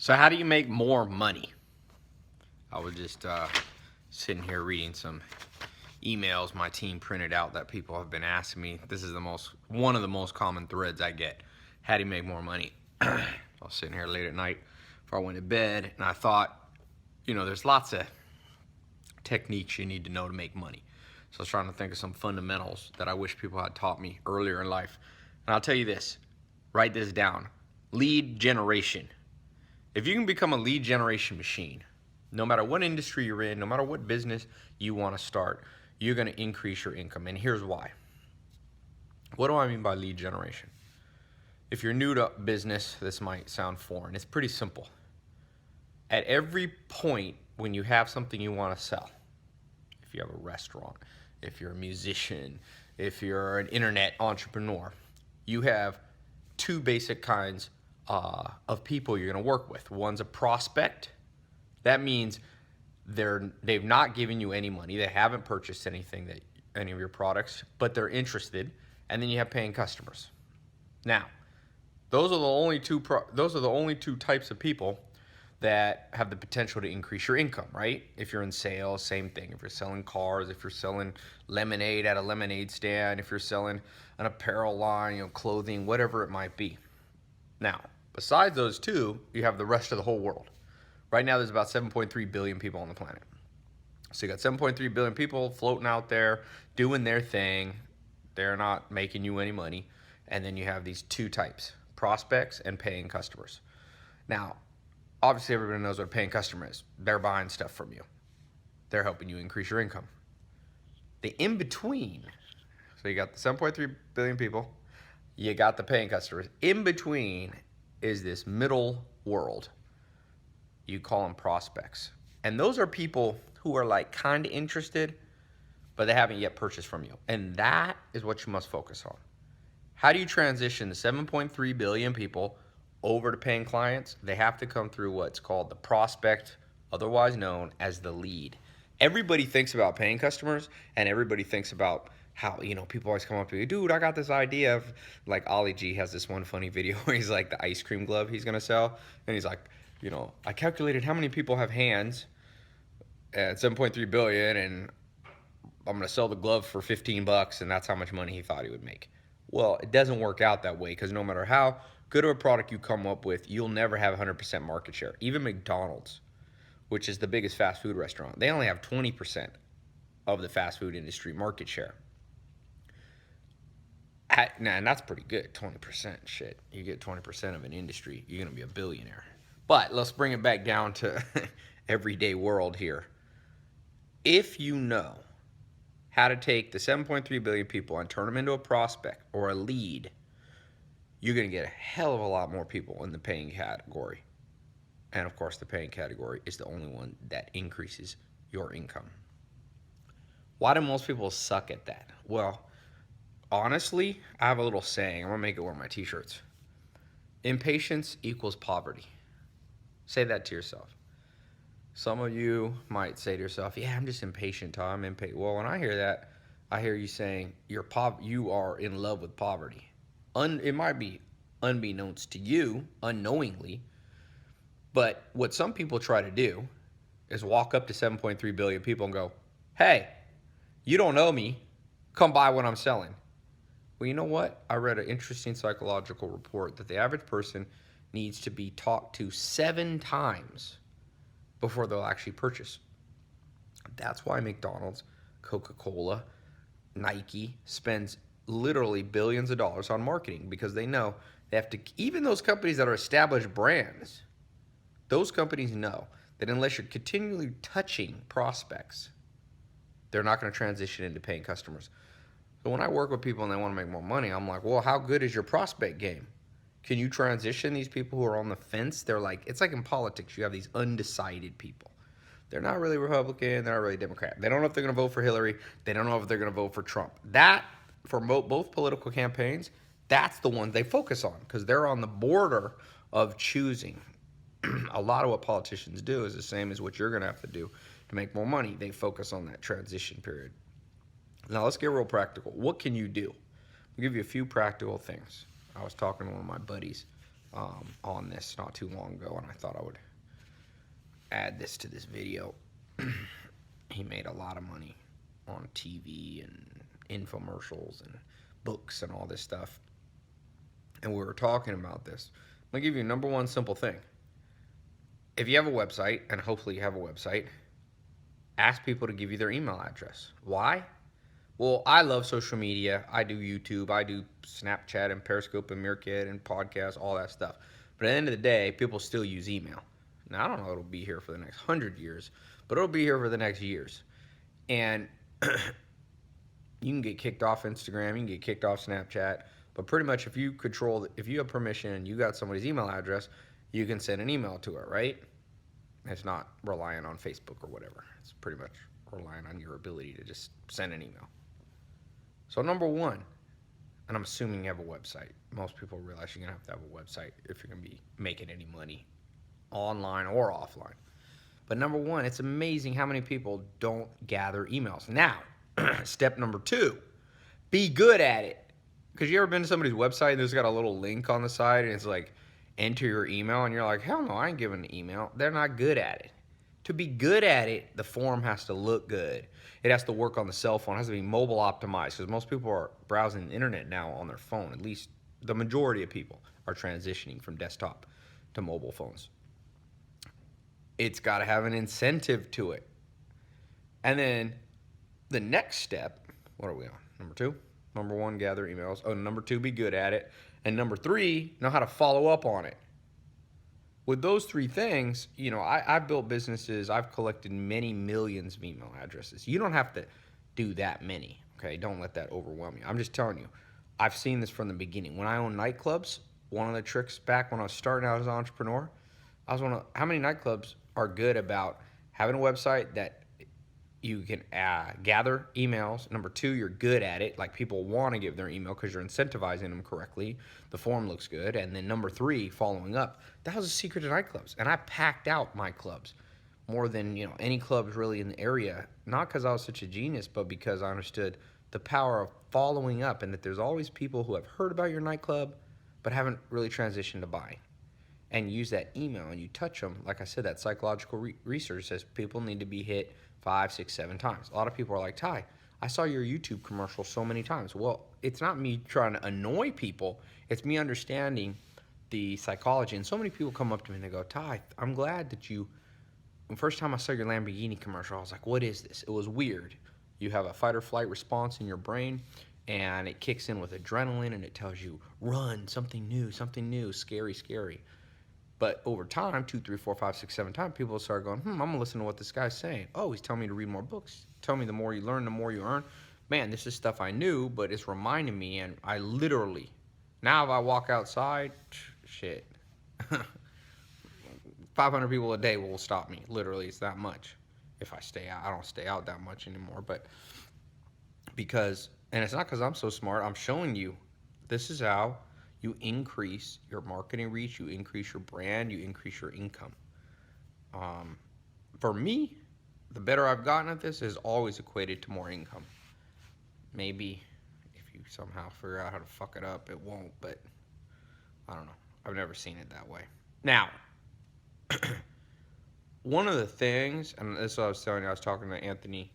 So how do you make more money? I was just sitting here reading some emails my team printed out that people have been asking me. This is one of the most common threads I get. How do you make more money? I was sitting here late at night before I went to bed, and I thought, there's lots of techniques you need to know to make money. So I was trying to think of some fundamentals that I wish people had taught me earlier in life. And I'll tell you this, write this down. Lead generation. If you can become a lead generation machine, no matter what industry you're in, no matter what business you want to start, you're going to increase your income. And here's why. What do I mean by lead generation? If you're new to business, this might sound foreign. It's pretty simple. At every point when you have something you want to sell, if you have a restaurant, if you're a musician, if you're an internet entrepreneur, you have two basic kinds of people you're going to work with. One's a prospect. That means they've not given you any money. They haven't purchased any of your products, but they're interested. And then you have paying customers. Now, those are the only two types of people that have the potential to increase your income, right? If you're in sales, same thing. If you're selling cars, if you're selling lemonade at a lemonade stand, if you're selling an apparel line, clothing, whatever it might be. Now, besides those two, you have the rest of the whole world. Right now, there's about 7.3 billion people on the planet. So you got 7.3 billion people floating out there doing their thing. They're not making you any money. And then you have these two types, prospects and paying customers. Now, obviously, everybody knows what a paying customer is. They're buying stuff from you. They're helping you increase your income. The in-between, so you got the 7.3 billion people, you got the paying customers. In between is this middle world. You call them prospects. And those are people who are like kind of interested, but they haven't yet purchased from you. And that is what you must focus on. How do you transition the 7.3 billion people over to paying clients? They have to come through what's called the prospect, otherwise known as the lead. Everybody thinks about paying customers, and everybody thinks about how, people always come up to you, dude, I got this idea of, like Ollie G has this one funny video where he's like the ice cream glove he's going to sell. And he's like, I calculated how many people have hands at 7.3 billion, and I'm going to sell the glove for $15, and that's how much money he thought he would make. Well, it doesn't work out that way, because no matter how good of a product you come up with, you'll never have 100% market share. Even McDonald's, which is the biggest fast food restaurant, they only have 20% of the fast food industry market share. And that's pretty good, 20%. Shit, you get 20% of an industry, you're going to be a billionaire. But let's bring it back down to everyday world here. If you know how to take the 7.3 billion people and turn them into a prospect or a lead, you're going to get a hell of a lot more people in the paying category. And of course, the paying category is the only one that increases your income. Why do most people suck at that? Well, honestly, I have a little saying. I'm going to make it one of my t-shirts. Impatience equals poverty. Say that to yourself. Some of you might say to yourself, yeah, I'm just impatient, Tom. I'm impatient. Well, when I hear that, I hear you saying you are in love with poverty. It might be unbeknownst to you, unknowingly, but what some people try to do is walk up to 7.3 billion people and go, hey, you don't know me. Come buy what I'm selling. Well, you know what? I read an interesting psychological report that the average person needs to be talked to 7 times before they'll actually purchase. That's why McDonald's, Coca-Cola, Nike spends literally billions of dollars on marketing, because they know they have to, even those companies that are established brands, those companies know that unless you're continually touching prospects, they're not going to transition into paying customers. So when I work with people and they want to make more money, I'm like, well, how good is your prospect game? Can you transition these people who are on the fence? They're like, it's like in politics, you have these undecided people. They're not really Republican, they're not really Democrat. They don't know if they're going to vote for Hillary. They don't know if they're going to vote for Trump. That, for both political campaigns, that's the ones they focus on, because they're on the border of choosing. A lot of what politicians do is the same as what you're going to have to do to make more money. They focus on that transition period. Now, let's get real practical. What can you do? I'll give you a few practical things. I was talking to one of my buddies on this not too long ago, and I thought I would add this to this video. He made a lot of money on TV and infomercials and books and all this stuff. And we were talking about this. I'm going to give you number one simple thing. If you have a website, and hopefully you have a website, ask people to give you their email address. Why? Well, I love social media. I do YouTube. I do Snapchat and Periscope and Meerkat and podcasts, all that stuff. But at the end of the day, people still use email. Now, I don't know if it'll be here for the next 100 years, but it'll be here for the next years. And you can get kicked off Instagram, you can get kicked off Snapchat, but pretty much if you have permission and you got somebody's email address, you can send an email to it, right? It's not relying on Facebook or whatever. It's pretty much relying on your ability to just send an email. So number one, and I'm assuming you have a website. Most people realize you're going to have a website if you're going to be making any money, online or offline. But number one, it's amazing how many people don't gather emails. Now, step number two, be good at it. Because you ever been to somebody's website and there's got a little link on the side and it's like, enter your email, and you're like, hell no, I ain't giving an email. They're not good at it. To be good at it, the form has to look good. It has to work on the cell phone. It has to be mobile optimized, because most people are browsing the internet now on their phone. At least the majority of people are transitioning from desktop to mobile phones. It's got to have an incentive to it. And then the next step, what are we on? Number two? Number one, gather emails. Oh, number two, be good at it. And number three, know how to follow up on it. With those three things, you know, I've built businesses. I've collected many millions of email addresses. You don't have to do that many, okay? Don't let that overwhelm you. I'm just telling you, I've seen this from the beginning. When I owned nightclubs, one of the tricks back when I was starting out as an entrepreneur, how many nightclubs are good about having a website that you can gather emails. Number two, you're good at it. Like, people want to give their email because you're incentivizing them correctly. The form looks good. And then number three, following up. That was a secret to nightclubs. And I packed out my clubs more than, you know, any clubs really in the area. Not because I was such a genius, but because I understood the power of following up, and that there's always people who have heard about your nightclub but haven't really transitioned to buying. And use that email and you touch them. Like I said, that psychological research says people need to be hit 5, 6, 7 times. A lot of people are like, Ty, I saw your YouTube commercial so many times. Well, it's not me trying to annoy people. It's me understanding the psychology. And so many people come up to me and they go, Ty, I'm glad that the first time I saw your Lamborghini commercial, I was like, what is this? It was weird. You have a fight or flight response in your brain, and it kicks in with adrenaline, and it tells you, run, something new, scary, scary. But over time, 2, 3, 4, 5, 6, 7 times, people start going, I'm going to listen to what this guy's saying. Oh, he's telling me to read more books. Tell me the more you learn, the more you earn. Man, this is stuff I knew, but it's reminding me, and I literally, now if I walk outside, shit, 500 people a day will stop me. Literally, it's that much. If I stay out, I don't stay out that much anymore, but because, and it's not because I'm so smart, I'm showing you, this is how you increase your marketing reach, you increase your brand, you increase your income. For me, the better I've gotten at this is always equated to more income. Maybe if you somehow figure out how to fuck it up, it won't, but I don't know. I've never seen it that way. Now, one of the things, and this is what I was telling you, I was talking to Anthony,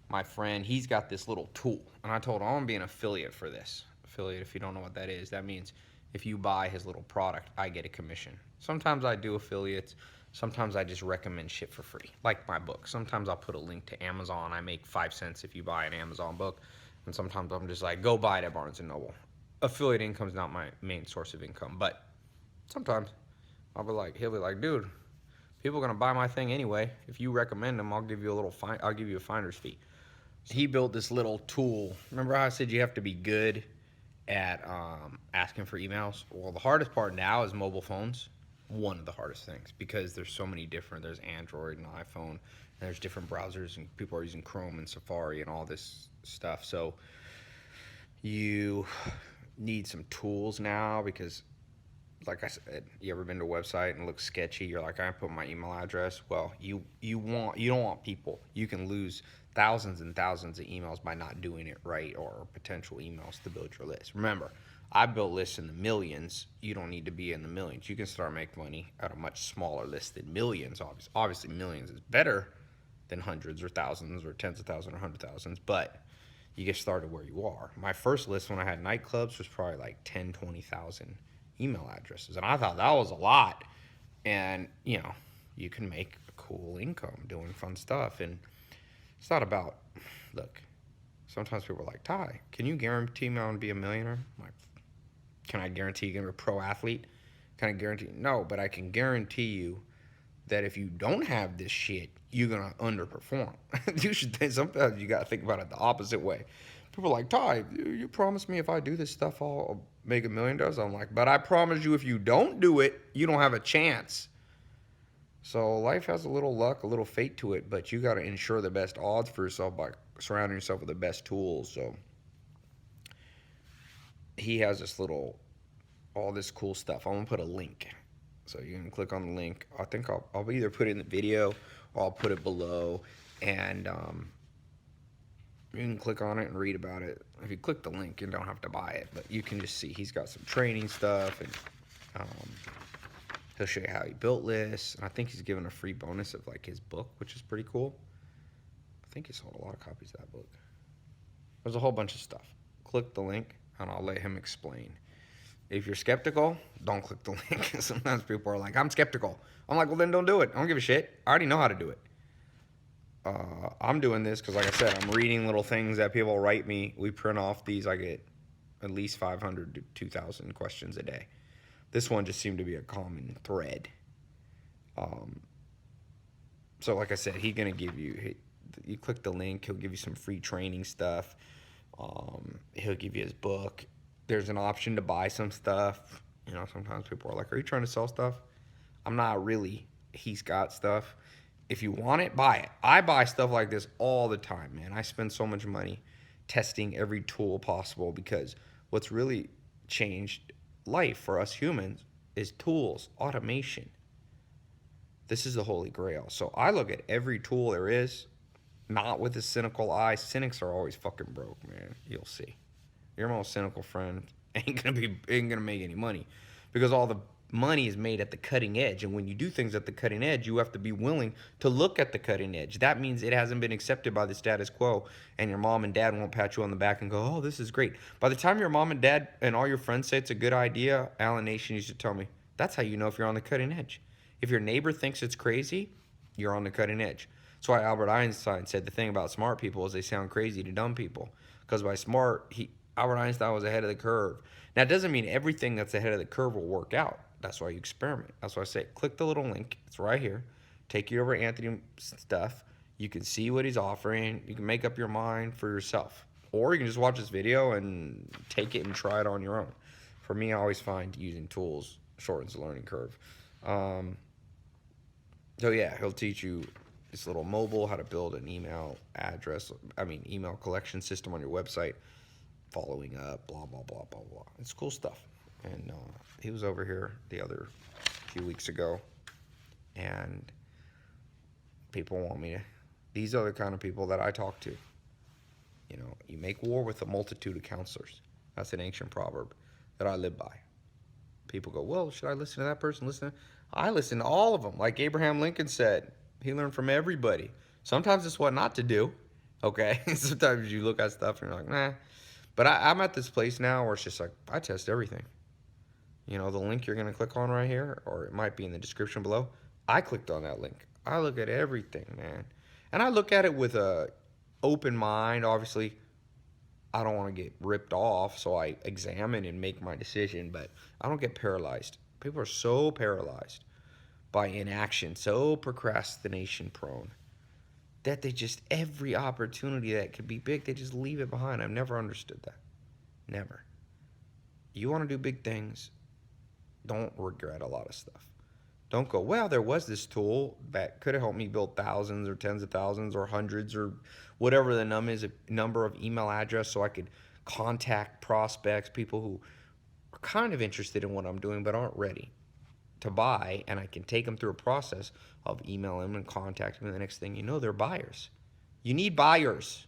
my friend, he's got this little tool, and I told him, I want to be an affiliate for this. Affiliate, if you don't know what that is, that means if you buy his little product, I get a commission. Sometimes I do affiliates. Sometimes I just recommend shit for free, like my book. Sometimes I'll put a link to Amazon. I make 5 cents if you buy an Amazon book. And sometimes I'm just like, go buy it at Barnes & Noble. Affiliate income is not my main source of income. But sometimes he'll be like, dude, people are going to buy my thing anyway. If you recommend them, I'll give you a finder's fee. He built this little tool. Remember how I said you have to be good at asking for emails? Well, the hardest part now is mobile phones. One of the hardest things, because there's so many different, there's Android and iPhone, and there's different browsers, and people are using Chrome and Safari and all this stuff. So you need some tools now, because like I said, you ever been to a website and it looks sketchy? You're like, I put my email address. Well, you don't want people. You can lose thousands and thousands of emails by not doing it right, or potential emails to build your list. Remember, I built lists in the millions. You don't need to be in the millions. You can start making money at a much smaller list than millions. Obviously, millions is better than hundreds or thousands or tens of thousands or hundred thousands, but you get started where you are. My first list when I had nightclubs was probably like 10, 20,000 email addresses. And I thought that was a lot. And, you know, you can make a cool income doing fun stuff. And it's not about, look, sometimes people are like, Ty, can you guarantee me I'm going to be a millionaire? I'm like, can I guarantee you're going to be a pro athlete? Can I guarantee? No, but I can guarantee you that if you don't have this shit, you're going to underperform. You should think, sometimes you got to think about it the opposite way. People are like, Ty, you promised me if I do this stuff, I'll make $1 million. I'm like, but I promise you if you don't do it, you don't have a chance. So life has a little luck, a little fate to it, but you got to ensure the best odds for yourself by surrounding yourself with the best tools. So he has this little, all this cool stuff. I'm going to put a link. So you can click on the link. I think I'll either put it in the video or I'll put it below. And you can click on it and read about it. If you click the link, you don't have to buy it. But you can just see he's got some training stuff. And he'll show you how he built lists. And I think he's given a free bonus of like his book, which is pretty cool. I think he sold a lot of copies of that book. There's a whole bunch of stuff. Click the link and I'll let him explain. If you're skeptical, don't click the link. Sometimes people are like, I'm skeptical. I'm like, well, then don't do it. I don't give a shit. I already know how to do it. I'm doing this because, like I said, I'm reading little things that people write me. We print off these. I get at least 500 to 2,000 questions a day. This one just seemed to be a common thread. So, like I said, he's going to give you, you click the link, he'll give you some free training stuff. He'll give you his book. There's an option to buy some stuff. You know, sometimes people are like, are you trying to sell stuff? I'm not really. He's got stuff. If you want it, buy it. I buy stuff like this all the time, man. I spend so much money testing every tool possible because what's really changed life for us humans is tools, automation. This is the holy grail. So I look at every tool there is, not with a cynical eye. Cynics are always fucking broke, man. You'll see. Your most cynical friend ain't gonna make any money because all the money is made at the cutting edge. And when you do things at the cutting edge, you have to be willing to look at the cutting edge. That means it hasn't been accepted by the status quo, and your mom and dad won't pat you on the back and go, oh, this is great. By the time your mom and dad and all your friends say it's a good idea, Alan Nation used to tell me, that's how you know if you're on the cutting edge. If your neighbor thinks it's crazy, you're on the cutting edge. That's why Albert Einstein said the thing about smart people is they sound crazy to dumb people. Because by smart, Albert Einstein was ahead of the curve. Now, it doesn't mean everything that's ahead of the curve will work out. That's why you experiment. That's why I say click the little link. It's right here. Take you over to Anthony's stuff. You can see what he's offering. You can make up your mind for yourself. Or you can just watch this video and take it and try it on your own. For me, I always find using tools shortens the learning curve. So yeah, he'll teach you this little mobile, how to build an email collection system on your website, following up, blah, blah, blah, blah, blah. It's cool stuff. And he was over here the other few weeks ago, and people want me to, these are the kind of people that I talk to. You know, you make war with a multitude of counselors. That's an ancient proverb that I live by. People go, well, should I listen to that person? I listen to all of them. Like Abraham Lincoln said, he learned from everybody. Sometimes it's what not to do, okay? Sometimes you look at stuff and you're like, nah. But I'm at this place now where it's just like, I test everything. You know, the link you're going to click on right here, or it might be in the description below, I clicked on that link. I look at everything, man. And I look at it with a open mind. Obviously, I don't want to get ripped off, so I examine and make my decision, but I don't get paralyzed. People are so paralyzed by inaction, so procrastination prone, that they just, every opportunity that could be big, they just leave it behind. I've never understood that. Never. You want to do big things, don't regret a lot of stuff. Don't go, well, there was this tool that could have helped me build thousands or tens of thousands or hundreds or whatever the number of email address so I could contact prospects, people who are kind of interested in what I'm doing but aren't ready to buy, and I can take them through a process of emailing them and contacting them. The next thing you know, they're buyers. You need buyers.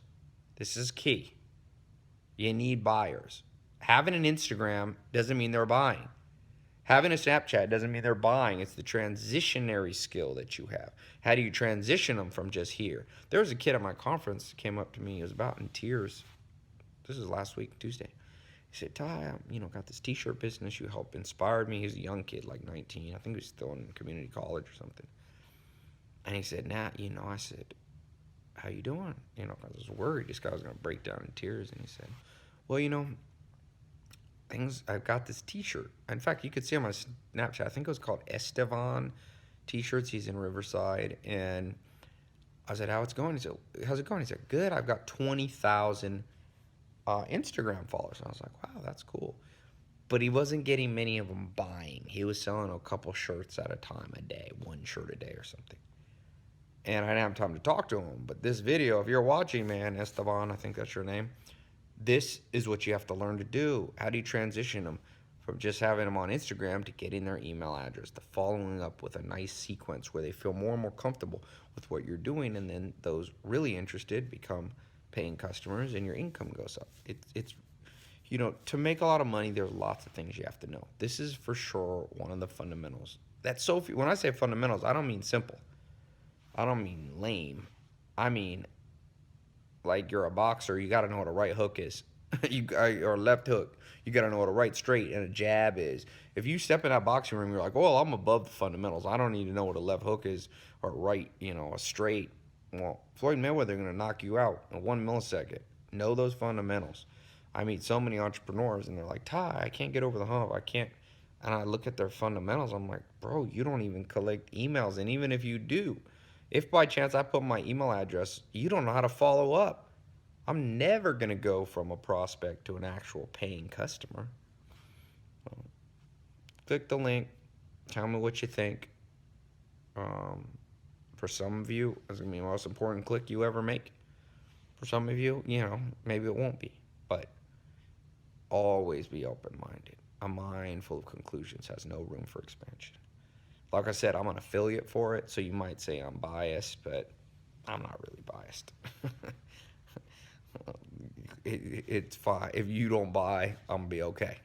This is key. You need buyers. Having an Instagram doesn't mean they're buying. Having a Snapchat doesn't mean they're buying. It's the transitionary skill that you have. How do you transition them from just here? There was a kid at my conference that came up to me. He was about in tears. This is last week, Tuesday. He said, Ty, got this t-shirt business. You helped inspired me. He's a young kid, like 19. I think he was still in community college or something. And he said, I said, how you doing? I was worried this guy was going to break down in tears. And he said, well, I've got this t-shirt. In fact, you could see on my Snapchat, I think it was called Estevan t-shirts. He's in Riverside. And I said, how's it going? He said, good. I've got 20,000 Instagram followers. And I was like, wow, that's cool. But he wasn't getting many of them buying. He was selling a couple shirts at a time a day, one shirt a day or something. And I didn't have time to talk to him. But this video, if you're watching, man, Esteban, I think that's your name, this is what you have to learn to do. How do you transition them from just having them on Instagram to getting their email address, to following up with a nice sequence where they feel more and more comfortable with what you're doing, and then those really interested become paying customers and your income goes up. It's to make a lot of money, there are lots of things you have to know. This is for sure one of the fundamentals. When I say fundamentals, I don't mean simple. I don't mean lame. I mean, like you're a boxer, you got to know what a right hook is, or a left hook. You got to know what a right straight and a jab is. If you step in that boxing room, you're like, well, I'm above the fundamentals. I don't need to know what a left hook is or right, a straight. Well, Floyd Mayweather going to knock you out in 1 millisecond. Know those fundamentals. I meet so many entrepreneurs, and they're like, Ty, I can't get over the hump. I can't. And I look at their fundamentals. I'm like, bro, you don't even collect emails. And even if you do, if by chance I put my email address, you don't know how to follow up. I'm never going to go from a prospect to an actual paying customer. Click the link. Tell me what you think. For some of you, it's going to be the most important click you ever make. For some of you, maybe it won't be. But always be open-minded. A mind full of conclusions has no room for expansion. Like I said, I'm an affiliate for it, so you might say I'm biased, but I'm not really biased. It's fine. If you don't buy, I'm going to be okay.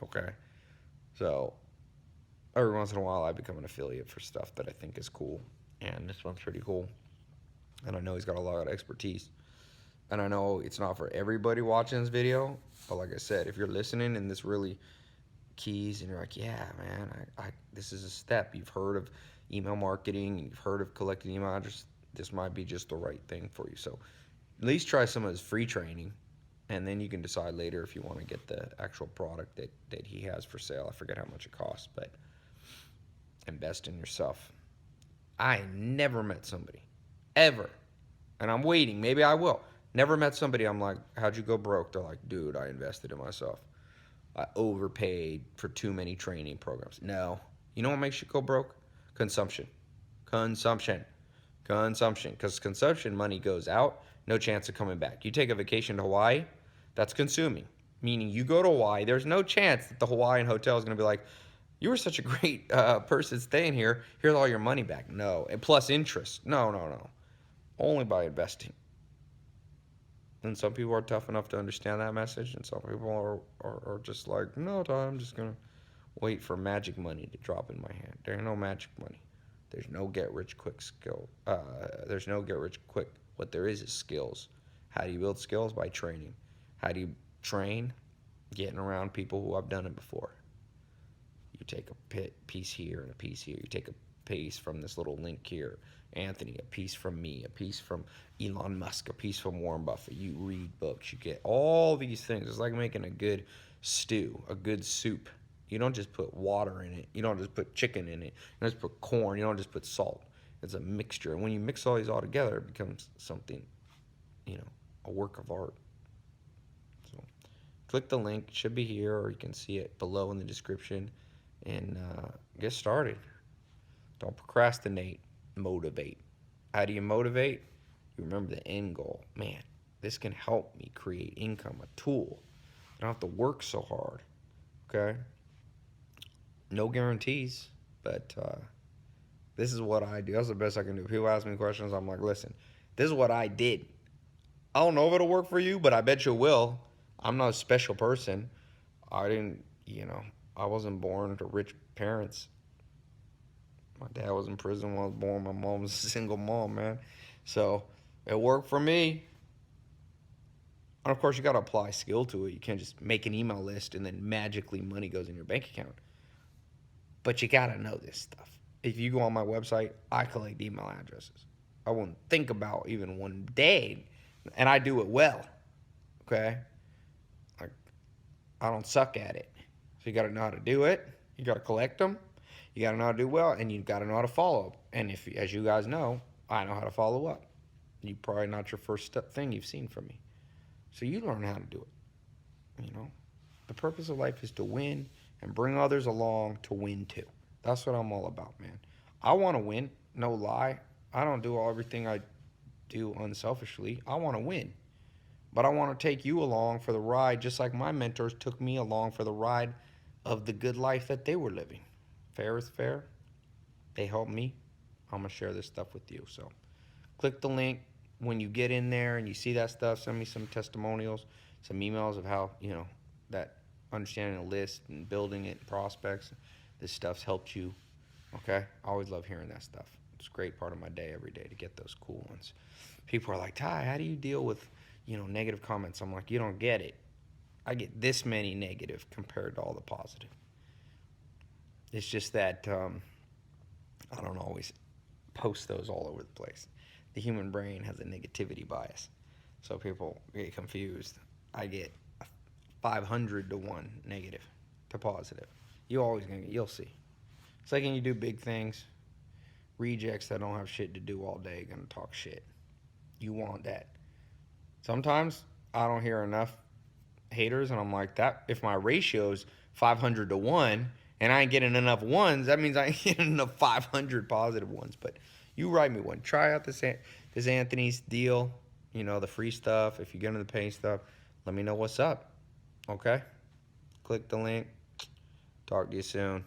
Okay? So, every once in a while, I become an affiliate for stuff that I think is cool. And this one's pretty cool. And I know he's got a lot of expertise. And I know it's not for everybody watching this video. But like I said, if you're listening and this really keys and you're like, yeah, man, this is a step. You've heard of email marketing. You've heard of collecting email addresses. This might be just the right thing for you. So at least try some of his free training. And then you can decide later if you want to get the actual product that he has for sale. I forget how much it costs, but invest in yourself. I never met somebody, ever, and I'm waiting. Maybe I will. Never met somebody I'm like, how'd you go broke? They're like, dude, I invested in myself. I overpaid for too many training programs. No. You know what makes you go broke? Consumption. Because consumption money goes out, no chance of coming back. You take a vacation to Hawaii, that's consuming. Meaning you go to Hawaii, there's no chance that the Hawaiian hotel is going to be like, you were such a great person staying here. Here's all your money back. No. And plus interest. No. Only by investing. And some people are tough enough to understand that message. And some people are just like, no, Tom, I'm just going to wait for magic money to drop in my hand. There ain't no magic money. There's no get-rich-quick skill. There's no get-rich-quick. What there is skills. How do you build skills? By training. How do you train? Getting around people who have done it before. You take a piece here and a piece here. You take a piece from this little link here. Anthony, a piece from me, a piece from Elon Musk, a piece from Warren Buffett. You read books. You get all these things. It's like making a good stew, a good soup. You don't just put water in it. You don't just put chicken in it. You don't just put corn. You don't just put salt. It's a mixture. And when you mix all these all together, it becomes something, a work of art. So click the link. It should be here, or you can see it below in the description. And get started. Don't procrastinate. Motivate. How do you motivate? You remember the end goal. Man, this can help me create income, a tool. I don't have to work so hard. Okay? No guarantees, but this is what I do. That's the best I can do. People ask me questions, I'm like, listen, this is what I did. I don't know if it'll work for you, but I bet you will. I'm not a special person. I didn't, I wasn't born to rich parents. My dad was in prison when I was born. My mom was a single mom, man. So it worked for me. And of course, you got to apply skill to it. You can't just make an email list and then magically money goes in your bank account. But you got to know this stuff. If you go on my website, I collect email addresses. I won't think about even one day, and I do it well. Okay, like I don't suck at it. So you got to know how to do it. You got to collect them. You got to know how to do well, and you got to know how to follow up. And if, as you guys know, I know how to follow up. You probably not your first thing you've seen from me. So you learn how to do it. The purpose of life is to win and bring others along to win too. That's what I'm all about, man. I want to win, no lie. I don't do everything I do unselfishly. I want to win. But I want to take you along for the ride just like my mentors took me along for the ride of the good life that they were living. Fair is fair. They helped me. I'm going to share this stuff with you. So click the link. When you get in there and you see that stuff, send me some testimonials, some emails of how, that understanding a list and building it, prospects, this stuff's helped you. Okay? I always love hearing that stuff. It's a great part of my day every day to get those cool ones. People are like, Ty, how do you deal with, negative comments? I'm like, you don't get it. I get this many negative compared to all the positive. It's just that I don't always post those all over the place. The human brain has a negativity bias. So people get confused. I get 500 to 1 negative to positive. You'll see. It's like when you do big things, rejects that don't have shit to do all day gonna talk shit. You want that. Sometimes I don't hear enough haters and I'm like, that if my ratio's 500 to 1 and I ain't getting enough ones, that means I ain't getting enough 500 positive ones. But you write me one. Try out this Anthony's deal, the free stuff. If you get into the paying stuff, let me know what's up. Okay? Click the link. Talk to you soon.